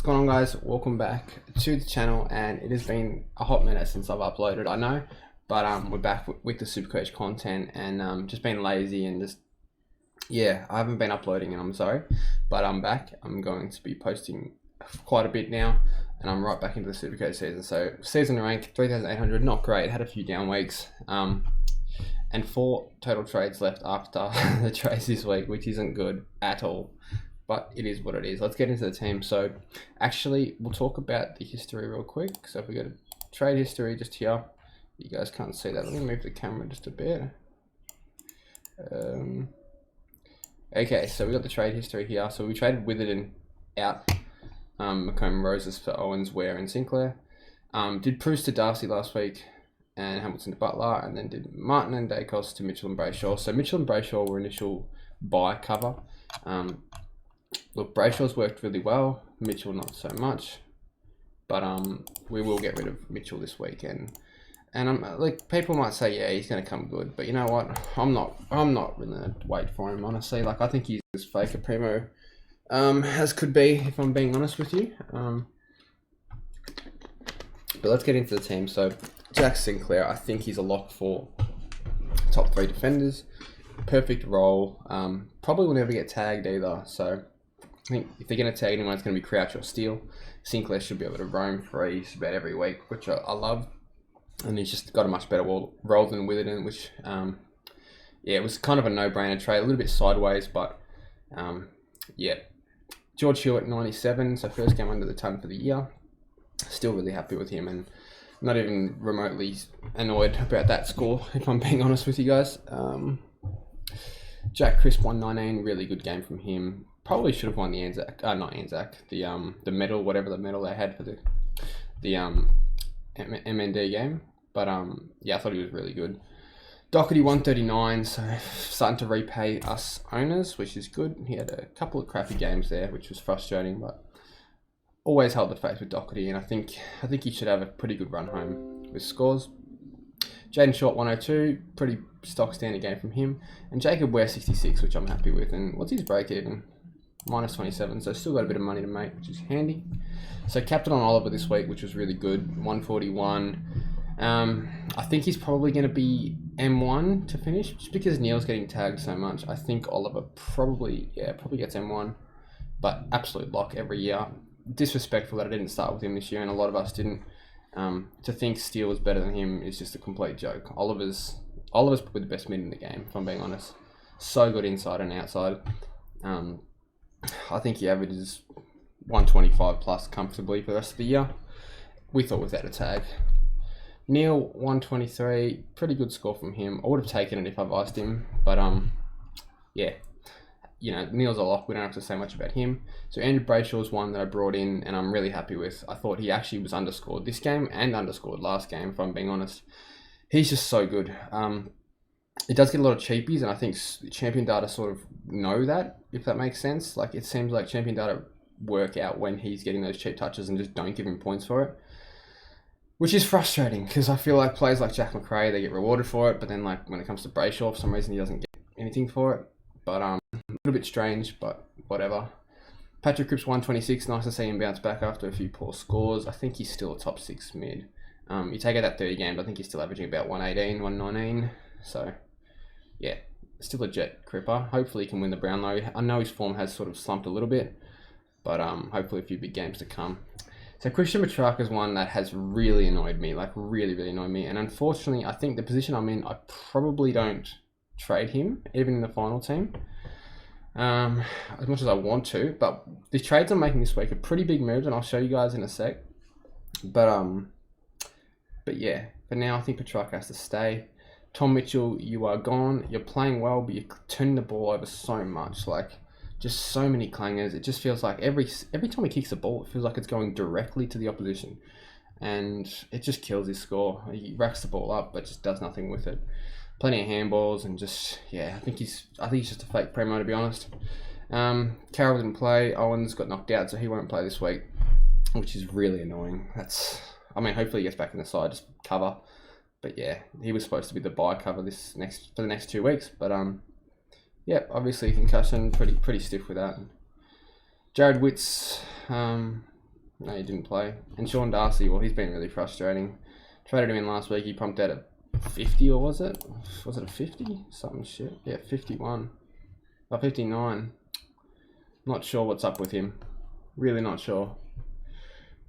What's going on, guys? Welcome back to the channel, and it has been a hot minute since I've uploaded, I know, but we're back with the SuperCoach content, and just been lazy and just, yeah, I haven't been uploading, and I'm sorry, but I'm back. I'm going to be posting quite a bit now, and I'm right back into the SuperCoach season. So season rank 3,800, not great, had a few down weeks, and 4 total trades left after the trades this week, which isn't good at all. But it is what it is. Let's get into the team. So actually, we'll talk about the history real quick. So if we go to trade history just here, you guys can't see that. Let me move the camera just a bit. Okay, so we got the trade history here. So we traded Witherden out, Macomb Roses for Owens, Ware and Sinclair. Did Bruce to Darcy last week, and Hamilton to Butler, and then did Martin and Dacos to Mitchell and Brayshaw. So Mitchell and Brayshaw were initial buy cover. Look, Brayshaw's worked really well, Mitchell not so much, but we will get rid of Mitchell this weekend. And I'm like, people might say, yeah, he's going to come good, but you know what? I'm not really going to wait for him, honestly. Like, I think he's as fake a primo as could be, if I'm being honest with you. But let's get into the team. So Jack Sinclair, I think he's a lock for top 3 defenders. Perfect role. Probably will never get tagged either. So I think if they're going to tag anyone, it's going to be Crouch or Steele. Sinclair should be able to roam free about every week, which I love. And he's just got a much better role than Witherden, which, yeah, it was kind of a no-brainer trade. A little bit sideways, but, yeah. George Hewitt, 97, so first game under the ton for the year. Still really happy with him, and not even remotely annoyed about that score, if I'm being honest with you guys. Jack Crisp, 119, really good game from him. Probably should have won the Anzac, not Anzac, the medal, whatever the medal they had for the MND game. But yeah, I thought he was really good. Doherty, 139, so starting to repay us owners, which is good. He had a couple of crappy games there, which was frustrating, but always held the faith with Doherty, and I think he should have a pretty good run home with scores. Jaden Short, 102, pretty stock standard game from him. And Jacob Ware, 66, which I'm happy with. And what's his break even? Minus 27, so still got a bit of money to make, which is handy. So captain on Oliver this week, which was really good, 141. I think he's probably going to be M1 to finish, just because Neil's getting tagged so much. I think Oliver probably gets M1, but absolute lock every year. Disrespectful that I didn't start with him this year, and a lot of us didn't. To think Steele was better than him is just a complete joke. Oliver's probably the best mid in the game, if I'm being honest. So good inside and outside. I think he averages 125 plus comfortably for the rest of the year. We thought without a tag. Neil, 123, pretty good score from him. I would have taken it if I've iced him, but yeah. You know, Neil's a lock. We don't have to say much about him. So Andrew Brayshaw's one that I brought in, and I'm really happy with. I thought he actually was underscored this game and underscored last game, if I'm being honest. He's just so good. It does get a lot of cheapies, and I think Champion Data sort of know that, if that makes sense. Like, it seems like Champion Data work out when he's getting those cheap touches and just don't give him points for it. Which is frustrating, because I feel like players like Jack McRae, they get rewarded for it, but then like when it comes to Brayshaw, for some reason he doesn't get anything for it. But a little bit strange, but whatever. Patrick Cripps, 126. Nice to see him bounce back after a few poor scores. I think he's still a top 6 mid. You take out that 30 game, but I think he's still averaging about 118, 119. So, yeah, still a jet Cripper. Hopefully he can win the Brownlow. I know his form has sort of slumped a little bit, but hopefully a few big games to come. So Christian Petrarca is one that has really annoyed me, like really, really annoyed me. And unfortunately, I think the position I'm in, I probably don't trade him, even in the final team, as much as I want to. But the trades I'm making this week are pretty big moves, and I'll show you guys in a sec. But yeah, for now I think Petrarca has to stay. Tom Mitchell, you are gone. You're playing well, but you're turning the ball over so much, like just so many clangers. It just feels like every time he kicks the ball, it feels like it's going directly to the opposition, and it just kills his score. He racks the ball up, but just does nothing with it. Plenty of handballs, and just, yeah, I think he's just a fake primo, to be honest. Carroll didn't play. Owens got knocked out, so he won't play this week, which is really annoying. I mean, hopefully he gets back in the side, just cover. But yeah, he was supposed to be the buy cover for the next 2 weeks. But yeah, obviously concussion, pretty stiff with that. Jared Witts, No, he didn't play. And Sean Darcy, well, he's been really frustrating. Traded him in last week. He pumped out a 50, or was it? Was it a 50? Something shit. Yeah, 51. Or 59. Not sure what's up with him. Really not sure.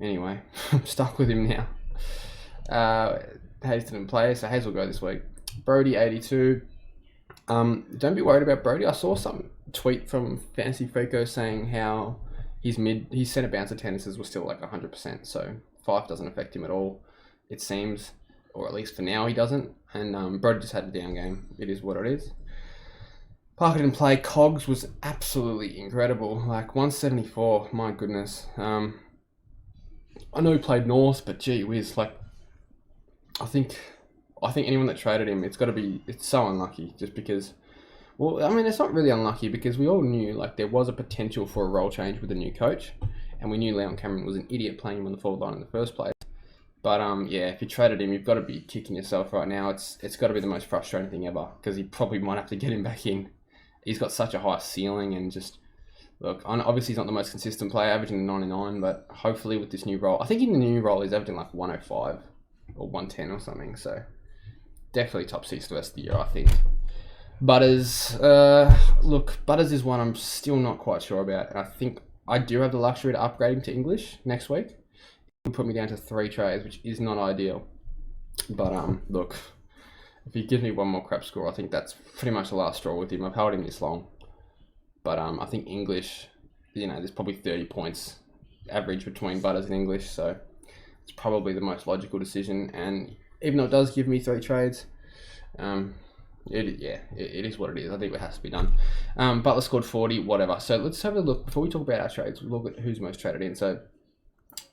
Anyway, I'm stuck with him now. Hayes didn't play, so Hayes will go this week. Brody, 82. Don't be worried about Brody. I saw some tweet from Fantasy Freako saying how his centre bouncer tendencies were still like 100%, so 5 doesn't affect him at all, it seems, or at least for now he doesn't. And Brody just had a down game. It is what it is. Parker didn't play. Cogs was absolutely incredible, like 174. My goodness. I know he played North, but gee whiz, like I think anyone that traded him, it's so unlucky, just because, well, I mean, it's not really unlucky because we all knew like there was a potential for a role change with a new coach, and we knew Leon Cameron was an idiot playing him on the forward line in the first place. But yeah, if you traded him, you've got to be kicking yourself right now. It's got to be the most frustrating thing ever, because he probably might have to get him back in. He's got such a high ceiling, and just look, obviously he's not the most consistent player, averaging 99, but hopefully with this new role, I think in the new role he's averaging like 105 or 110 or something, so definitely top 6 the rest of the year, I think. Butters, look, Butters is one I'm still not quite sure about, and I think I do have the luxury to upgrade him to English next week. It will put me down to 3 trades, which is not ideal. But look, if he gives me one more crap score, I think that's pretty much the last straw with him. I've held him this long, but I think English, you know, there's probably 30 points average between Butters and English, so it's probably the most logical decision. And even though it does give me 3 trades, it is what it is. I think it has to be done. Butler scored 40, whatever. So let's have a look, before we talk about our trades, we'll look at who's most traded in. So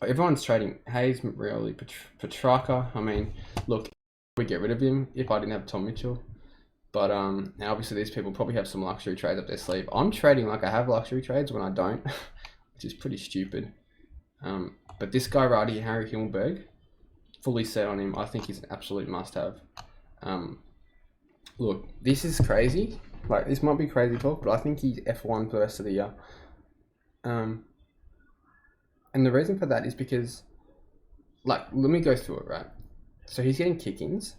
everyone's trading Hayes, McReilly, Petrarca. I mean, look, we get rid of him if I didn't have Tom Mitchell. But now obviously these people probably have some luxury trades up their sleeve. I'm trading like I have luxury trades when I don't, which is pretty stupid. But this guy right here, Harry Himmelberg, fully set on him. I think he's an absolute must-have. Look, this is crazy. Like, this might be crazy talk, but I think he's F1 for the rest of the year. And the reason for that is because, like, let me go through it, right? So he's getting kick-ins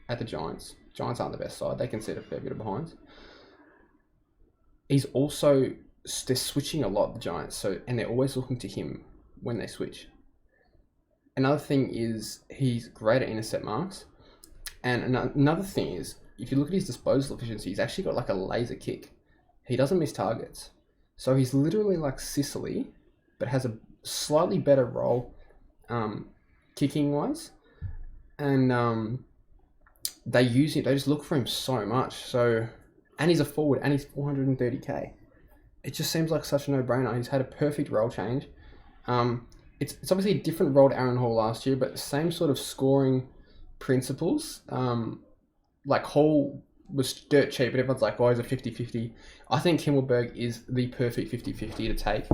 at the Giants. Giants aren't the best side. They concede a fair bit of behinds. He's also, they're switching a lot, the Giants, and they're always looking to him when they switch. Another thing is he's great at intercept marks. And another thing is, if you look at his disposal efficiency, he's actually got like a laser kick. He doesn't miss targets. So he's literally like Sicily, but has a slightly better role kicking wise. And they use him, they just look for him so much. So, and he's a forward, and he's 430k. It just seems like such a no-brainer. He's had a perfect role change. It's obviously a different role to Aaron Hall last year, but the same sort of scoring principles. Like Hall was dirt cheap, but everyone's like, oh, he's a 50-50. I think Himmelberg is the perfect 50-50 to take.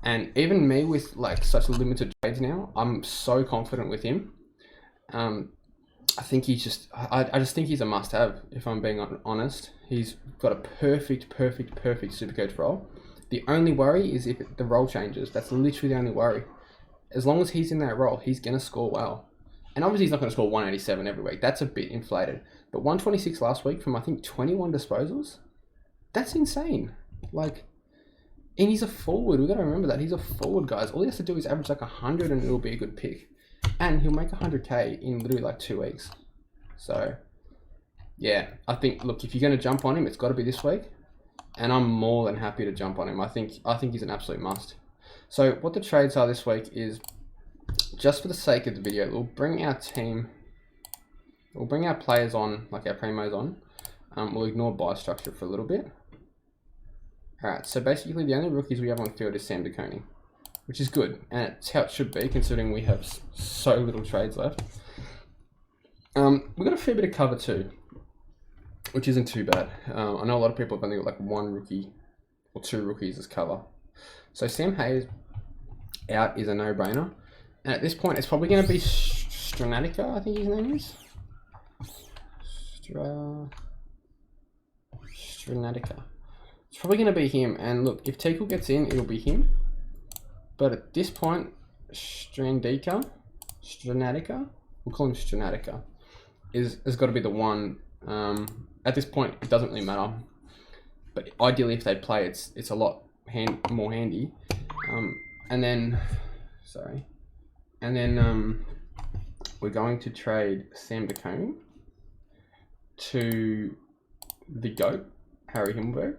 And even me with like such limited trades now, I'm so confident with him. I think he's just, I just think he's a must-have, if I'm being honest. He's got a perfect SuperCoach role. The only worry is if the role changes. That's literally the only worry. As long as he's in that role, he's going to score well. And obviously he's not going to score 187 every week. That's a bit inflated. But 126 last week from, I think, 21 disposals? That's insane. Like, and he's a forward. We've got to remember that. He's a forward, guys. All he has to do is average like 100 and it'll be a good pick. And he'll make 100k in literally like 2 weeks. So, yeah. I think, look, if you're going to jump on him, it's got to be this week. And I'm more than happy to jump on him. I think he's an absolute must. So, what the trades are this week is, just for the sake of the video, we'll bring our team, we'll bring our players on, like our primos on. We'll ignore buy structure for a little bit. Alright, so basically the only rookies we have on field is Sam DeConey, which is good, and it's how it should be considering we have so little trades left. We've got a fair bit of cover too, which isn't too bad. I know a lot of people have only got like 1 rookie or 2 rookies as cover. So Sam Hayes out is a no-brainer. And at this point, it's probably going to be Stranatica, I think his name is. Stranatica. It's probably going to be him. And look, if Tickle gets in, it'll be him. But at this point, Stranatica, we'll call him Stranatica, has got to be the one. At this point, it doesn't really matter. But ideally, if they play, it's a lot more handy. And then we're going to trade Sam DeCone to the GOAT, Harry Himmelberg.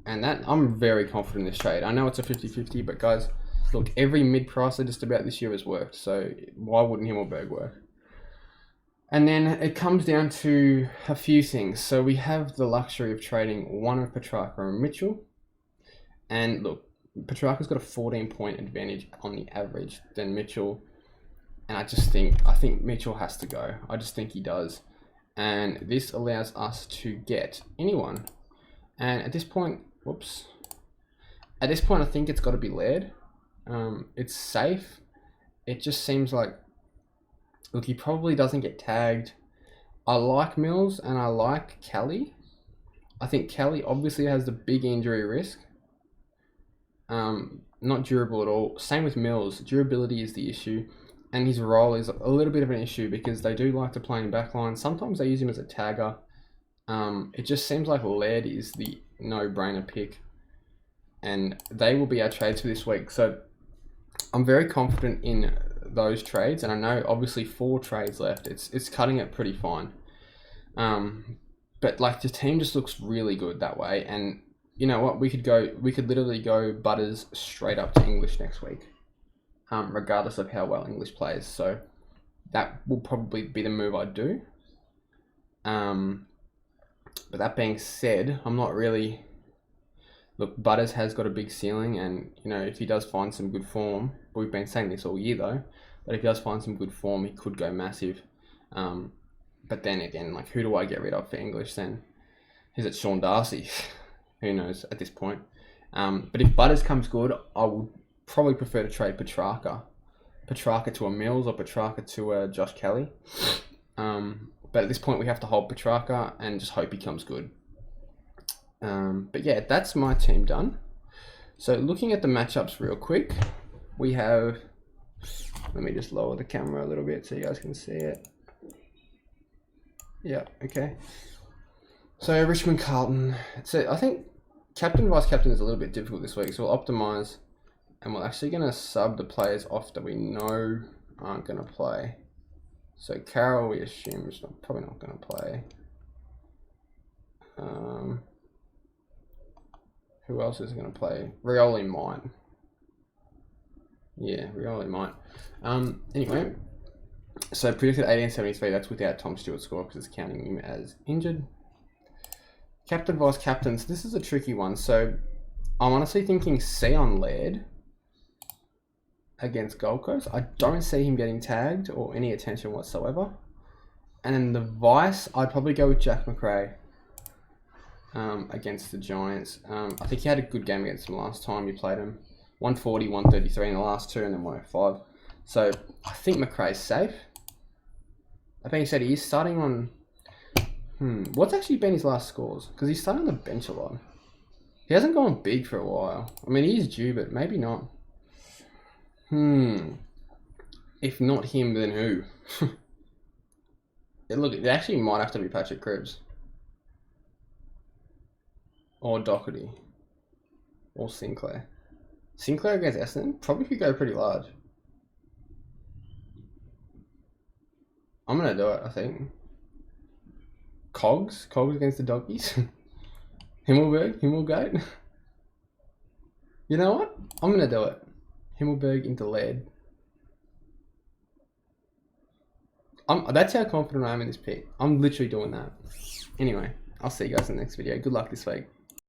And that, I'm very confident in this trade. I know it's a 50-50, but guys, look, every mid-pricer just about this year has worked. So why wouldn't Himmelberg work? And then it comes down to a few things. So we have the luxury of trading one of Petrarca and Mitchell. And look, Petrarca's got a 14-point advantage on the average than Mitchell. And I think Mitchell has to go. I just think he does. And this allows us to get anyone. And at this point, I think it's got to be Laird. It's safe. It just seems like, look, he probably doesn't get tagged. I like Mills and I like Kelly. I think Kelly obviously has the big injury risk. Not durable at all. Same with Mills. Durability is the issue. And his role is a little bit of an issue because they do like to play in backline. Sometimes they use him as a tagger. It just seems like Laird is the no-brainer pick. And they will be our trades for this week. So I'm very confident in those trades, and I know obviously 4 trades left. It's cutting it pretty fine. But like the team just looks really good that way, and you know what, we could literally go Butters straight up to English next week, regardless of how well English plays. So that will probably be the move I'd do. But that being said, I'm not really. Look, Butters has got a big ceiling, and you know, if he does find some good form, we've been saying this all year though, but if he does find some good form, he could go massive. But then again, like, who do I get rid of for English then? Is it Sean Darcy? Who knows at this point? But if Butters comes good, I would probably prefer to trade Petrarca to a Mills or Petrarca to a Josh Kelly. But at this point, we have to hold Petrarca and just hope he comes good. But yeah, that's my team done. So looking at the matchups real quick, we have, let me just lower the camera a little bit so you guys can see it. Yeah, okay. So Richmond Carlton. So I think captain vice captain is a little bit difficult this week, so we'll optimize, and we're actually going to sub the players off that we know aren't going to play. So Carroll, we assume, is probably not going to play. Who else is going to play? Rioli might. Yeah, Rioli might. Anyway, so predicted 1873. That's without Tom Stewart's score because it's counting him as injured. Captain vice captains. This is a tricky one. So I'm honestly thinking C on Laird against Gold Coast. I don't see him getting tagged or any attention whatsoever. And then the vice, I'd probably go with Jack McRae against the Giants. I think he had a good game against them last time you played him. 140, 133 in the last 2 and then 105. So I think McRae's safe. That being said, he is starting on... What's actually been his last scores? Because he's starting on the bench a lot. He hasn't gone big for a while. I mean, he is due, but maybe not. If not him, then who? Look, it actually might have to be Patrick Cripps. Or Doherty. Or Sinclair. Sinclair against Essendon? Probably could go pretty large. I'm going to do it, I think. Cogs against the Doggies. Himmelgoat. You know what? I'm going to do it. Himmelberg into Laird. That's how confident I am in this pick. I'm literally doing that. Anyway, I'll see you guys in the next video. Good luck this week.